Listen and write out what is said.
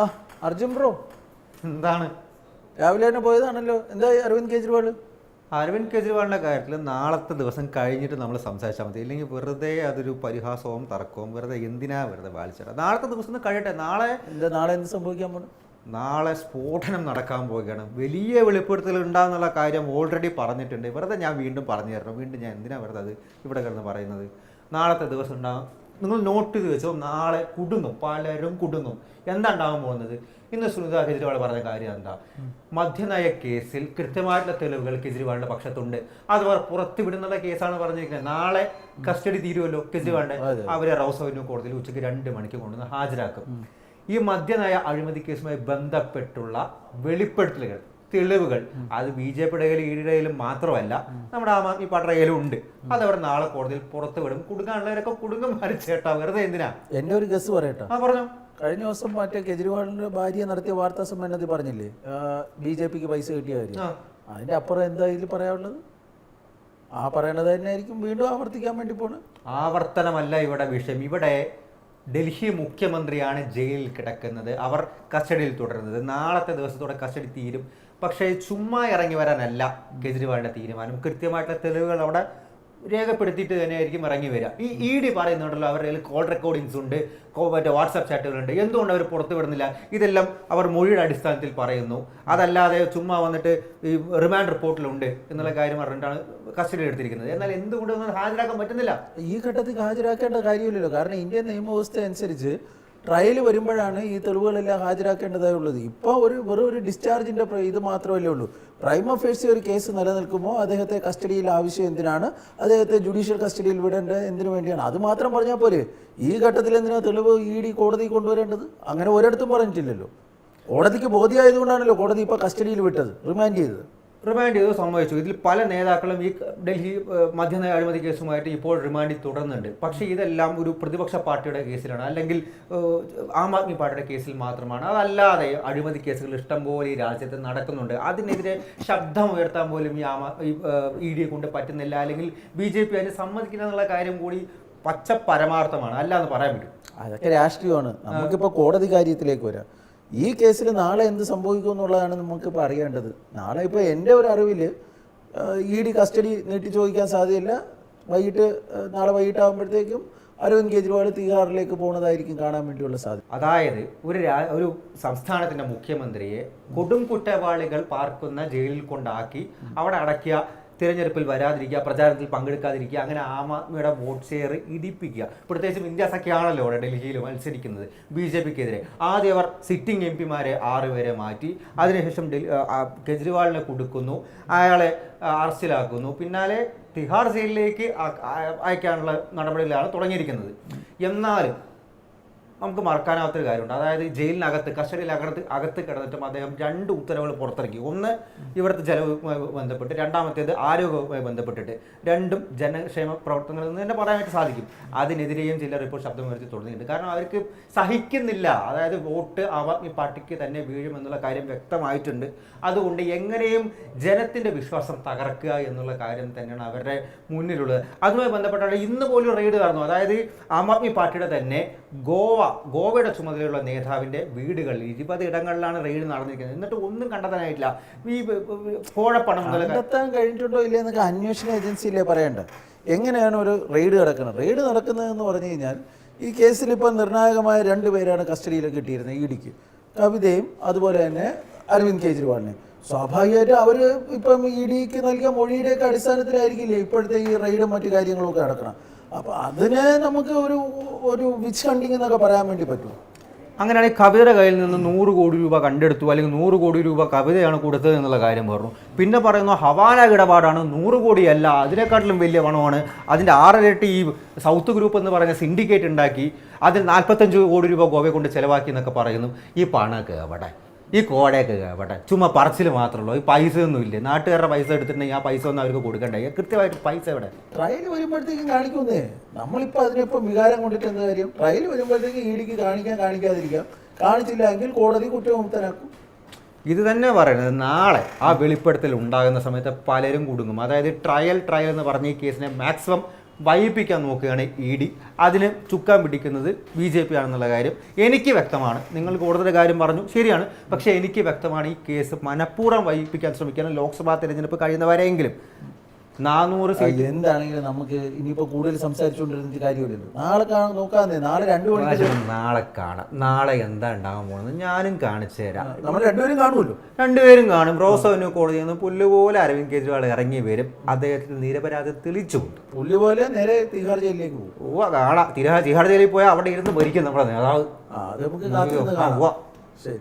ആ അർജുൻ ബ്രോ, എന്താണ് രാവിലെ തന്നെ പോയതാണല്ലോ. എന്തായി അരവിന്ദ് കെജ്രിവാൾ? അരവിന്ദ് കെജ്രിവാളിൻ്റെ കാര്യത്തിൽ നാളത്തെ ദിവസം കഴിഞ്ഞിട്ട് നമ്മൾ സംസാരിച്ചാൽ മതി. ഇല്ലെങ്കിൽ വെറുതെ അതൊരു പരിഹാസവും തർക്കവും വെറുതെ എന്തിനാ വെറുതെ വായിച്ചിട്ട് നാളത്തെ ദിവസം കഴിയട്ടെ. നാളെ എന്ത് സംഭവിക്കാൻ പോകണം? നാളെ സ്ഫോടനം നടക്കാൻ പോവുകയാണ്. വലിയ വെളിപ്പെടുത്തൽ ഉണ്ടാകുന്നുള്ള കാര്യം ഓൾറെഡി പറഞ്ഞിട്ടുണ്ട്. വെറുതെ ഞാൻ വീണ്ടും പറഞ്ഞു തരണം. വീണ്ടും ഞാൻ എന്തിനാ വെറുതെ അത് ഇവിടെ കിടന്ന് പറയുന്നത്? നാളത്തെ ദിവസം ഉണ്ടാകും, നിങ്ങൾ നോട്ട് ചെയ്ത് വെച്ചോ. നാളെ കുടുങ്ങും, പലരും കുടുങ്ങും. എന്താ ഉണ്ടാകാൻ പോകുന്നത്? ഇന്ന് സുനിത കെജ്രിവാൾ പറഞ്ഞ കാര്യം എന്താ? മദ്യനയ കേസിൽ കൃത്യമായിട്ടുള്ള തെളിവുകൾ കെജ്രിവാളിന്റെ പക്ഷത്തുണ്ട്. അത് അവർ പുറത്തുവിടുന്നുള്ള കേസാണ് പറഞ്ഞിരിക്കുന്നത്. നാളെ കസ്റ്റഡി തീരുമല്ലോ കെജ്രിവാളിന്റെ. അവരെ റൌസ് അവന്യൂ കോടതിയിൽ ഉച്ചയ്ക്ക് 2 മണിക്ക് കൊണ്ടുവന്ന് ഹാജരാക്കും. ഈ മദ്യനയ അഴിമതി കേസുമായി ബന്ധപ്പെട്ടുള്ള വെളിപ്പെടുത്തലുകൾ, തെളിവുകൾ അത് BJPയുടെ കയ്യിലും EDയുടെ കയ്യിലും മാത്രമല്ല, നമ്മുടെ ആം ആദ്മി പാർട്ടിയുടെ കയ്യിലും ഉണ്ട്. അതവർ നാളെ കോടതിയിൽ പുറത്തുവിടും. കുടുങ്ങാനുള്ളവരൊക്കെ കുടുങ്ങും. ചേട്ടാ വെറുതെ എന്തിനാ? എന്റെ ഒരു ഗസ് പറയട്ടെ. പറഞ്ഞു. കഴിഞ്ഞ ദിവസം മറ്റേ കെജ്രിവാളിന്റെ ഭാര്യ നടത്തിയ വാർത്താ സമ്മേളനത്തിൽ പറഞ്ഞില്ലേ BJPക്ക് പൈസ കിട്ടിയ കാര്യം. അതിന്റെ അപ്പുറം എന്താ ഇതിൽ പറയാനുള്ളത്? ആ പറയണത് തന്നെ ആയിരിക്കും വീണ്ടും ആവർത്തിക്കാൻ വേണ്ടി പോണ്. ആവർത്തനമല്ല ഇവിടെ വിഷയം. ഇവിടെ ഡൽഹി മുഖ്യമന്ത്രിയാണ് ജയിലിൽ കിടക്കുന്നത്. അവർ കസ്റ്റഡിയിൽ തുടരുന്നത്. നാളത്തെ ദിവസത്തോടെ കസ്റ്റഡി തീരും. പക്ഷേ ചുമ്മാ ഇറങ്ങി വരാനല്ല കെജ്രിവാളിന്റെ തീരുമാനം. കൃത്യമായിട്ടുള്ള തെളിവുകൾ അവിടെ രേഖപ്പെടുത്തിയിട്ട് തന്നെയായിരിക്കും ഇറങ്ങി വരിക. ഈ ED പറയുന്നുണ്ടല്ലോ അവരുടെ കയ്യിൽ കോൾ റെക്കോർഡിങ്സ് ഉണ്ട്, മറ്റേ വാട്സാപ്പ് ചാറ്റുകളുണ്ട്. എന്തുകൊണ്ട് അവർ പുറത്തു വിടുന്നില്ല? ഇതെല്ലാം അവർ മൊഴിയുടെ അടിസ്ഥാനത്തിൽ പറയുന്നു. അതല്ലാതെ ചുമ്മാ വന്നിട്ട് ഈ റിമാൻഡ് റിപ്പോർട്ടിലുണ്ട് എന്നുള്ള കാര്യം പറഞ്ഞിട്ടാണ് കസ്റ്റഡി എടുത്തിരിക്കുന്നത്. എന്നാൽ എന്തുകൊണ്ട് ഹാജരാക്കാൻ പറ്റുന്നില്ല? ഈ ഘട്ടത്തിൽ ഹാജരാക്കേണ്ട കാര്യമില്ലല്ലോ. കാരണം ഇന്ത്യൻ നിയമവ്യവസ്ഥ അനുസരിച്ച് ട്രയൽ വരുമ്പോഴാണ് ഈ തെളിവുകളെല്ലാം ഹാജരാക്കേണ്ടതായുള്ളത്. ഇപ്പോൾ വെറും ഒരു ഡിസ്ചാർജിൻ്റെ ഇത് മാത്രമല്ലേ ഉള്ളൂ. പ്രൈമ ഫേസി ഒരു കേസ് നിലനിൽക്കുമ്പോൾ അദ്ദേഹത്തെ കസ്റ്റഡിയിൽ ആവശ്യം എന്തിനാണ്? അദ്ദേഹത്തെ ജുഡീഷ്യൽ കസ്റ്റഡിയിൽ വിടേണ്ടത് എന്തിനു വേണ്ടിയാണ്? അത് മാത്രം പറഞ്ഞാൽ പോരെ. ഈ ഘട്ടത്തിൽ എന്തിനാണ് തെളിവ് ED കോടതി കൊണ്ടുവരേണ്ടത്? അങ്ങനെ ഒരിടത്തും പറഞ്ഞിട്ടില്ലല്ലോ. കോടതിക്ക് ബോധ്യമായതുകൊണ്ടാണല്ലോ കോടതി ഇപ്പോൾ കസ്റ്റഡിയിൽ വിട്ടത്, റിമാൻഡ് ചെയ്തത്. സംഭവിച്ചു. ഇതിൽ പല നേതാക്കളും ഈ ഡൽഹി മദ്യനയ അഴിമതി കേസുമായിട്ട് ഇപ്പോൾ റിമാൻഡിൽ തുടർന്നുണ്ട്. പക്ഷേ ഇതെല്ലാം ഒരു പ്രതിപക്ഷ പാർട്ടിയുടെ കേസിലാണ്, അല്ലെങ്കിൽ ആം ആദ്മി പാർട്ടിയുടെ കേസിൽ മാത്രമാണ്. അതല്ലാതെ അഴിമതി കേസുകൾ ഇഷ്ടംപോലെ ഈ രാജ്യത്ത് നടക്കുന്നുണ്ട്. അതിനെതിരെ ശബ്ദം ഉയർത്താൻ പോലും ഈ ED കൊണ്ട് പറ്റുന്നില്ല, അല്ലെങ്കിൽ BJP അതിന് സമ്മതിക്കില്ല എന്നുള്ള കാര്യം കൂടി പച്ച പരമാർത്ഥമാണ്. അല്ല എന്ന് പറയാൻ പറ്റും. അതൊക്കെ രാഷ്ട്രീയമാണ്. നമുക്കിപ്പോൾ കോടതി കാര്യത്തിലേക്ക് വരാം. ഈ കേസിൽ നാളെ എന്ത് സംഭവിക്കും എന്നുള്ളതാണ് നമുക്കിപ്പോൾ അറിയേണ്ടത്. നാളെ ഇപ്പോൾ എൻ്റെ ഒരു അറിവിൽ ED കസ്റ്റഡി നീട്ടി ചോദിക്കാൻ സാധ്യതയില്ല. നാളെ വൈകിട്ടാകുമ്പോഴത്തേക്കും അരവിന്ദ് കെജ്രിവാൾ തീഹാറിലേക്ക് പോകുന്നതായിരിക്കും കാണാൻ വേണ്ടിയുള്ള സാധ്യത. അതായത് ഒരു സംസ്ഥാനത്തിൻ്റെ മുഖ്യമന്ത്രിയെ കൊടും കുറ്റവാളികൾ പാർക്കുന്ന ജയിലിൽ കൊണ്ടാക്കി അവിടെ അടക്കിയ, തിരഞ്ഞെടുപ്പിൽ വരാതിരിക്കുക, പ്രചാരണത്തിൽ പങ്കെടുക്കാതിരിക്കുക, അങ്ങനെ ആം ആദ്മിയുടെ വോട്ട് ഷെയർ ഇടിപ്പിക്കുക. പ്രത്യേകിച്ചും ഇന്ത്യ സഖ്യമാണല്ലോ അവിടെ ഡൽഹിയിൽ മത്സരിക്കുന്നത് BJPക്കെതിരെ. ആദ്യം അവർ സിറ്റിംഗ് MP മാരെ 6 പേരെ മാറ്റി. അതിനുശേഷം കെജ്രിവാളിനെ കൊടുക്കുന്നു, അയാളെ അറസ്റ്റിലാക്കുന്നു. പിന്നാലെ തിഹാർ ജയിലിലേക്ക് അയക്കാനുള്ള നടപടികളാണ് തുടങ്ങിയിരിക്കുന്നത്. എന്നാലും നമുക്ക് മറക്കാനാവാത്തൊരു കാര്യമുണ്ട്. അതായത് ജയിലിനകത്ത്, കസ്റ്റഡിയിൽ അകത്ത് കിടന്നിട്ടും അദ്ദേഹം 2 ഉത്തരവുകൾ പുറത്തിറക്കി. ഒന്ന് ഇവിടുത്തെ ജലവുമായി ബന്ധപ്പെട്ട്, രണ്ടാമത്തേത് ആരോഗ്യവുമായി ബന്ധപ്പെട്ടിട്ട്. രണ്ടും ജനക്ഷേമ പ്രവർത്തനങ്ങൾ എന്ന് തന്നെ പറയാനായിട്ട് സാധിക്കും. അതിനെതിരെയും ചിലർ ഇപ്പോൾ ശബ്ദമുയർത്തി തുടങ്ങിയിട്ടുണ്ട്. കാരണം അവർക്ക് സഹിക്കുന്നില്ല. അതായത് വോട്ട് ആം ആദ്മി പാർട്ടിക്ക് തന്നെ വീഴുമെന്നുള്ള കാര്യം വ്യക്തമായിട്ടുണ്ട്. അതുകൊണ്ട് എങ്ങനെയും ജനത്തിൻ്റെ വിശ്വാസം തകർക്കുക എന്നുള്ള കാര്യം തന്നെയാണ് അവരുടെ മുന്നിലുള്ളത്. അതുമായി ബന്ധപ്പെട്ടാണ് ഇന്ന് പോലും റെയ്ഡ് നടന്നു. അതായത് ആം ആദ്മി പാർട്ടിയുടെ തന്നെ ഗോവയുടെ ചുമതലയുള്ള നേതാവിൻ്റെ വീടുകളിൽ 20 ഇടങ്ങളിലാണ് റെയ്ഡ് നടന്നിരിക്കുന്നത്. എന്നിട്ട് ഒന്നും കണ്ടെത്താനായിട്ടില്ല. ഈ കോഴപ്പണം കണ്ടെത്താൻ കഴിഞ്ഞിട്ടുണ്ടോ ഇല്ല എന്നൊക്കെ അന്വേഷണ ഏജൻസിയിലേ പറയേണ്ടത്. എങ്ങനെയാണ് ഒരു റെയ്ഡ് നടക്കുന്നത്? റെയ്ഡ് നടക്കുന്നതെന്ന് പറഞ്ഞു കഴിഞ്ഞാൽ ഈ കേസിൽ ഇപ്പം നിർണായകമായ 2 പേരാണ് കസ്റ്റഡിയിൽ കിട്ടിയിരുന്നത് EDക്ക്. കവിതയും അതുപോലെ തന്നെ അരവിന്ദ് കെജ്രിവാളിനെയും. സ്വാഭാവികമായിട്ട് അവർ ഇപ്പം EDക്ക് നൽകിയ മൊഴിയുടെയൊക്കെ അടിസ്ഥാനത്തിലായിരിക്കില്ലേ ഇപ്പോഴത്തെ ഈ റെയ്ഡും മറ്റു കാര്യങ്ങളൊക്കെ നടക്കണം. അപ്പോൾ അതിനെ നമുക്ക് ഒരു വിച്ച് ഹണ്ടിങ് എന്നൊക്കെ പറയാൻ വേണ്ടി പറ്റും. അങ്ങനെയാണെങ്കിൽ കവിതയുടെ കയ്യിൽ നിന്ന് 100 കോടി രൂപ കണ്ടെടുത്തു, അല്ലെങ്കിൽ 100 കോടി രൂപ കവിതയാണ് കൊടുത്തത് എന്നുള്ള കാര്യം പറഞ്ഞു. പിന്നെ പറയുന്നു ഹവാല ഇടപാടാണ്, 100 കോടിയല്ല, അതിനെക്കാട്ടിലും വലിയ പണമാണ്. അതിൻ്റെ 6 ഇരട്ടി ഈ സൗത്ത് ഗ്രൂപ്പ് എന്ന് പറയുന്ന സിൻഡിക്കേറ്റ് ഉണ്ടാക്കി അതിൽ 45 കോടി രൂപ ഗോവയെ കൊണ്ട് ചിലവാക്കി എന്നൊക്കെ പറയുന്നു. ഈ പണമൊക്കെ എവിടെ? ഈ കോടയൊക്കെ എവിടെ? ചുമ്മാ പറച്ചിൽ മാത്രമല്ലോ. ഈ പൈസ ഒന്നും ഇല്ലേ? നാട്ടുകാരുടെ പൈസ എടുത്തിട്ടുണ്ടെങ്കിൽ ആ പൈസ ഒന്നും അവർക്ക് കൊടുക്കണ്ടേ? കൃത്യമായിട്ട് പൈസ എവിടെ? ട്രയൽ വരുമ്പോഴത്തേക്കും കാണിക്കുന്നേ. നമ്മളിപ്പോൾ അതിനിപ്പോൾ വികാരം കൊണ്ടിട്ട് എന്താ കാര്യം? ട്രയൽ വരുമ്പോഴത്തേക്കും EDക്ക് കാണിക്കാതിരിക്കാം. കാണിച്ചില്ല എങ്കിൽ കോടതി കുറ്റവിമുക്തനാക്കും. ഇത് തന്നെ പറയുന്നത്. നാളെ ആ വെളിപ്പെടുത്തൽ ഉണ്ടാകുന്ന സമയത്ത് പലരും കുടുങ്ങും. അതായത് ട്രയൽ എന്ന് പറഞ്ഞ ഈ കേസിനെ മാക്സിമം വൈകിപ്പിക്കാൻ നോക്കുകയാണ് ED. അതിന് ചുക്കാൻ പിടിക്കുന്നത് BJP ആണെന്നുള്ള കാര്യം എനിക്ക് വ്യക്തമാണ്. നിങ്ങൾ കൂടുതൽ കാര്യം പറഞ്ഞു, ശരിയാണ്. പക്ഷേ എനിക്ക് വ്യക്തമാണ് ഈ കേസ് മനഃപൂർവ്വം വൈകിപ്പിക്കാൻ ശ്രമിക്കണം. ലോക്സഭാ തിരഞ്ഞെടുപ്പ് കഴിയുന്നവരെങ്കിലും 400 സീറ്റ് എന്താണെങ്കിലും നമുക്ക് ഇനിയിപ്പോ കൂടുതൽ സംസാരിച്ചുകൊണ്ടിരുന്നിട്ട് കാര്യമില്ലല്ലോ. നാളെ നോക്കാന്നേ, നാളെ 2 മണിക്ക് നാളെ കാണാം. നാളെ എന്താ ഉണ്ടാകാൻ പോകുന്നത് ഞാനും കാണിച്ചു തരാം. നമ്മൾ രണ്ടുപേരും കാണുമല്ലോ. രണ്ടുപേരും കാണും. റോസോവിന് കോടതിയിൽ നിന്ന് പുല്ലുപോലെ അരവിന്ദ് കെജ്രിവാൾ ഇറങ്ങി വരും. അദ്ദേഹത്തിന് നിരപരാധി തെളിച്ചുകൊണ്ട് പുല്ല് പോലെ നേരെ തിഹാർ ജയിലിലേക്ക് പോകും. കാണാം. തിഹാർ ജയിലിൽ പോയാൽ അവിടെ ഇരുന്ന് ഭരിക്കും നമ്മുടെ നേതാവ്. അത് നമുക്ക് കാത്തിരുന്ന് കാണാം. ശരി.